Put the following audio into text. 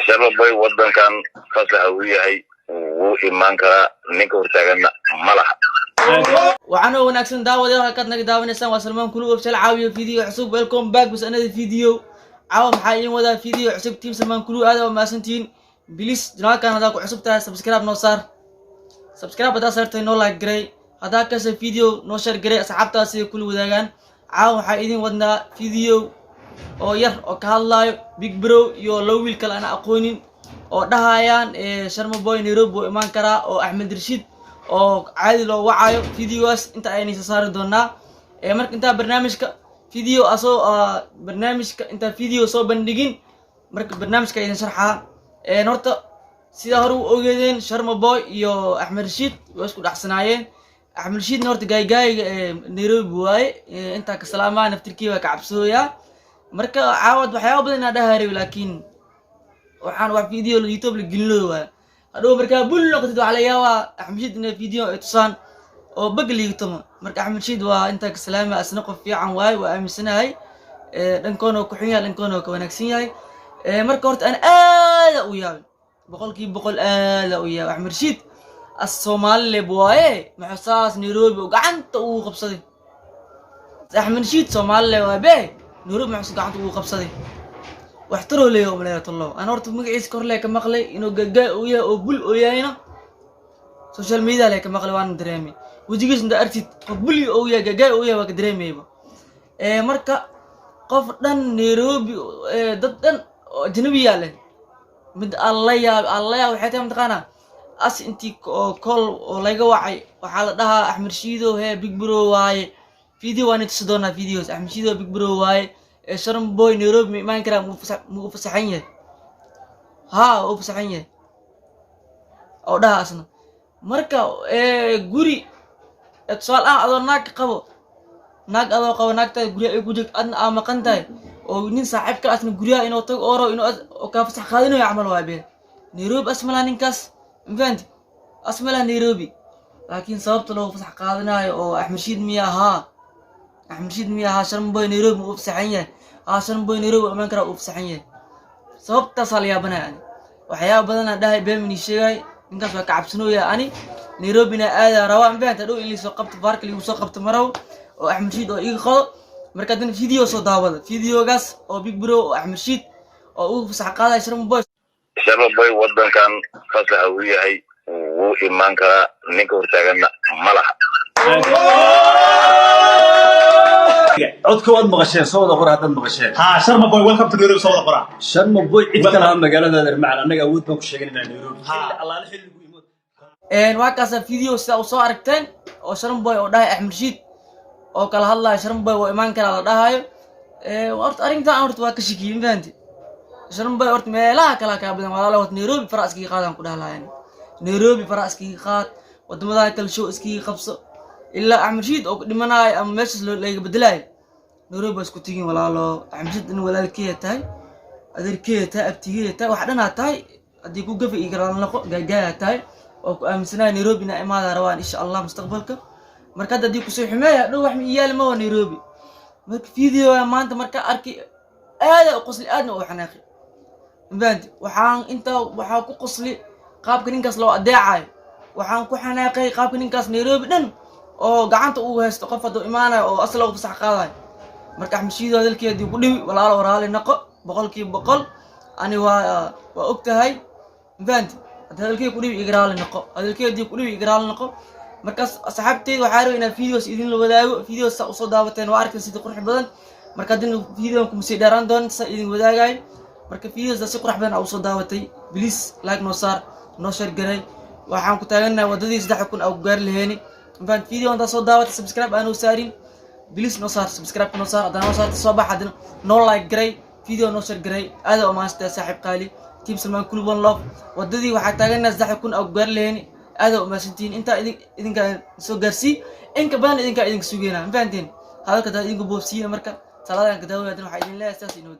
shababay wadankan fasaxa uu yahay wuu iman karaa ninka hortaaganna malaha waxaana wanaagsan daawadayaal halkaad naga daawanaysaan waa Salmaan Kulu official caawiyo video cusub. Welcome back with another video. caawa maxaa idin wadaa video cusub team Salmaan Kulu aad oo maasantiin. Please janaalkan hadaa ku cusub tahay subscribe noo saar. Subscribe hadaa saartay noo like garay. hadaa ka soo video noo share garay asxaabtaas si kula wadaagaan. caawa waxaa idin wadnaa video oo yar oo ka hadlayo Big Bro iyo loo wiil kale ana aqoonin oo dhahayaan Sharma Boy Nairobi oo iman kara oo Ahmed Rashid oo caadi loo wacayo videos inta ay nisa saari doonaa marka inta barnaamijka video asoo barnaamijka inta video soo bandhigin marka barnaamijka idin sharxa horta sida hore u ogeedeen Sharma Boy iyo Ahmed Rashid way isku dhaxsanaayeen. Ahmed Rashid horta gaayga Nairobi waaye inta ka salaamaa naftirkii waa ka cabsooyaa marka caawad waxyaabo badan aan dhaharay laakiin waxaan wax video YouTube la gelino waa hadoo marka bul noqotay waxa la yaabaa Ahmed Rashid in video ay tusaan oo bagliigtamo marka Ahmed Rashid waa inta ka salaamaa asna qof fiican waay waa aaminsanahay dhankoona ku xun yahay dhankoona ku wanaagsan yahay marka horta aan aad u yaabay boqol aad u yaabay Ahmed Rashid as-Soomaali waaye maxasaas Nairobi oo gacanta uu qabsaday Ahmed Rashid Soomaali waa bee Nairobi maxaas gacanta uu qabsaday wax taro leeyo umaleeyato Allah ana horta magaciisa kor leey ka maqlay inuu gagaa uu yahay oo bul oo yahayna social media leey ka maqlay waan dareemay wajigiisa inta artid qof bul oo yahay gagaa oo yahay waa ka dareemayba marka qof dhan Nairobi dad dhan ajnabi yaale mid Allah ya waxay tahay mataqaana as intii call oo laga wacay waxa la dhahaa Ahmed Rashid oo Big Bro waaye video waan inta doona videos Ahmed Rashid oo Big Bro waaye Sharma Boy Nairobi ma kara mu fasaxan yahay oo fasaxan yahay oo dhaha asna marka guri su'aal adoo naag qabo naagta guri ay ku jirto adna ama qantay oo nin saaxiibka asna guriga inuu tago oro inuu ka fasax qaadinayo amal waabe Nairobi asmala ninkaas invent asmala Nairobi laakiin sababta loo fasax qaadinayo oo Ahmed Rashid miyaha Sharma Boy Nairobi uu fasaxan yahay Sharma Boy Nairobi iman kara uu fasaxan yahay sababta salyaabana waxyaabo badan aan dhahay been sheegay ninkaas waa ka cabsanooya ani Nairobi na aad rawa invent adoo in soo qabto barka ligu soo qabto maraw oo Ahmed Rashid oo iga qado marka dan video soo daawada videogaas oo Big Bro oo Ahmed Rashid oo uu fasax qaaday Sharma Boy wadankan fasaxa uu yahay wuu iman karaa ninka hortaaganna malaha codka waad maqasheen soo wada qora hadda maqasheen Sharma Boy welcome to Nairobi soo wada qora Sharma Boy cid kale magaalada Darmaal anaga awood baan ku sheeganaa Nairobi Allah la xilligu imood waa kaas video sida soo aragteen oo Sharma Boy oo dhahay Ahmed Rashid oo kala hadlay Sharma Boy oo iman kara la dhahayo horta arintan horta waa ka shaqeeyay infaanti Sharma Boy horta meelaha kala ka badan walaalo horta Nairobi faraskii qaadan ku dhahlaayeen Nairobi faraskii qaad wadamada kala show iskii qabso ilaa Ahmed Rashid oo dhimanaay ama meeshas laga bedelaay Nairobi isku tigin walaalo Ahmed Rashid in walaalkii tahay adeerkii tahay abtigii tahay wax dhan tahay hadii ku gafi igraan laqo gagaa tahay oo ku aaminsanaa Nairobi na imaada rawaan insha Allah mustaqbalka marka hadii ku soo xumeeya dhow wax ma iyaal ma Nairobi marka video maanta marka arki aad u qosli aadna u xanaaqi infaanti waxaan ku qosli qaabka ninkaas loo adeecay waxaan ku xanaaqay qaabka ninkaas Nairobi dhan oo gacanta uu haysto qof hadoo imaanay oo asal oo fasax qaaday marka Ahmed Rashid hadalkeedii ku dhibi walaalo waraali naqo 100% ani waa ogtahay infaanti hadalkeedii ku dhibi igraal naqo markaas asxaabteed waxa rabo inaa videos idin la wadaago videos soo daawateen waa arkin sida qurux badan marka hadii video ku musii dheeraan doon sa idin wadaagay marka videos si qurux badan soo daawatay please like noo saar noo share garay waxaan ku taaganahay wadadii 3000 oo gaar laheeni infaant video inta soo daawatay subscribe aanu saarin please noo saar subscribe noo saar hadana noo saar soo baxadina noo like garay video noo share garay aad oo maasta saaxiib qaali team Salmaan Kulu one love wadadii waxa taaganahay 3000 oo gaar laheeni aad oo maasantiin inta idinka soo gaarsi inka badan idinka sugeena infaantiin halka dad idinku boobsiina marka salaadaan ka daawada waxa idin leeyahay saas inoo